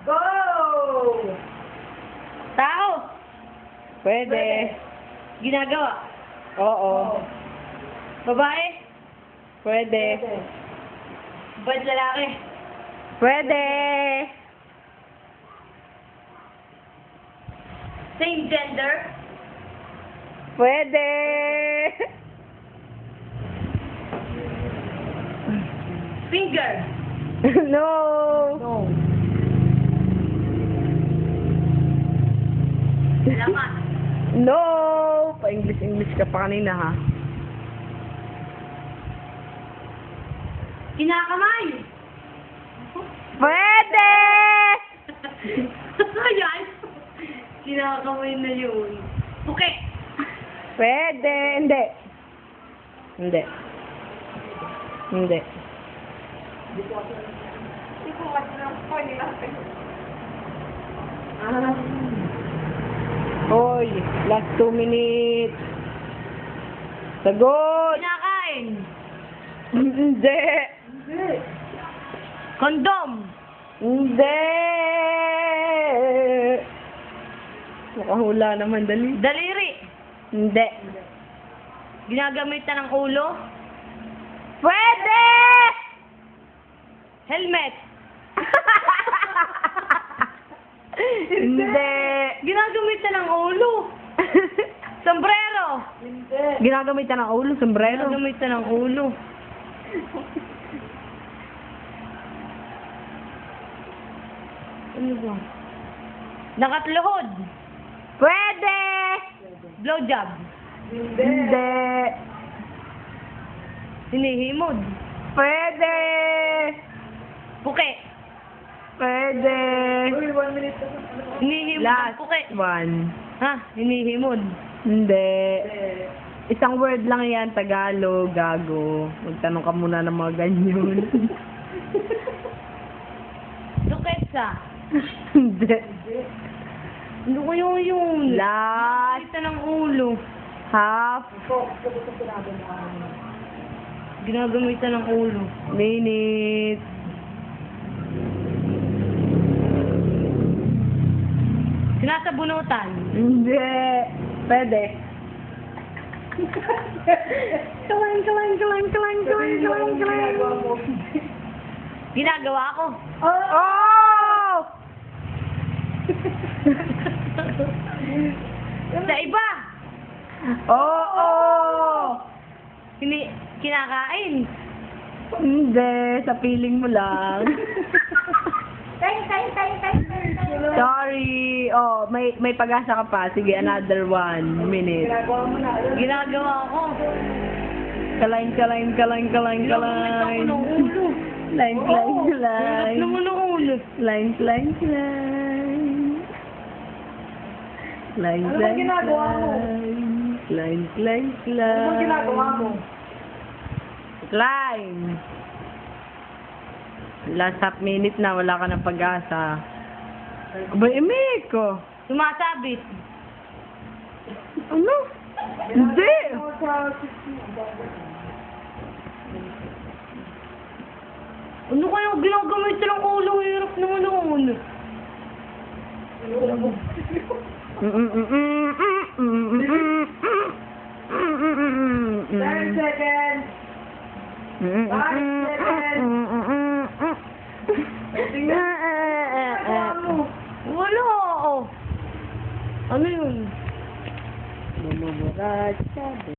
Go! Tao. Pwede. Ginagawa. Oo. Babae. Pwede. Ba't lalaki? Pwede. Same gender. Pwede. Finger. No. No. Laman. No. Pa-English ka pa kanina, ha? Kinakamay. Pwede. Ayan. Kinakamay na yun. Puke. Pwede. Hindi. Hindi. Hindi. Hoy, last 2 minutes. Sagot. Kinakain. Hindi. Kondom. Hindi. Makahula naman, dali. Daliri. Hindi. Ginagamitan ng ulo. Pwede! Helmet. Hindi. Ginagamitan ng ulo. Sombrero. Ginagamitan ng ulo, sombrero. Ginagamitan ng ulo. Ano ba? Nakatluhod. Pwede! Blowjob. Hindi. Hinihimod. Pwede! Puke. Pwede! Hinihimod. Last Puke. one. Ha? Hinihimod. Hindi. Isang word lang yan, Tagalog, gago. Magtanong ka muna ng mga ganyan. Duketsa. Hindi. Ano kayo yun? Last Ginagamitan ng ulo. half Ginagamitan ng ulo. minute. Sinasabunutan. Hindi. Pwede. Kalang. Ginagawa ko. Oh! Sa iba. Oo! Kinakain. Hindi. Sa feeling mo lang. Sorry. Oh, may pag-asa ka pa. Sige, another 1 minute. Ginagawa ko. Kalang. Ginagamitan ko ng ulo. Line. Hirap naman ng ulo. Line. Ano bang ginagawa mo? Line. Ano bang ginagawa mo? Line. Last half minute na, wala ka ng pag-asa. Aba, Emiko. Sumasabit. Ano? Hindi. Ano kaya ginagamitan ng ulo? Hirap naman ng ulo. 10 seconds. 5 seconds. Wala. Ano yun? Bumuburacha.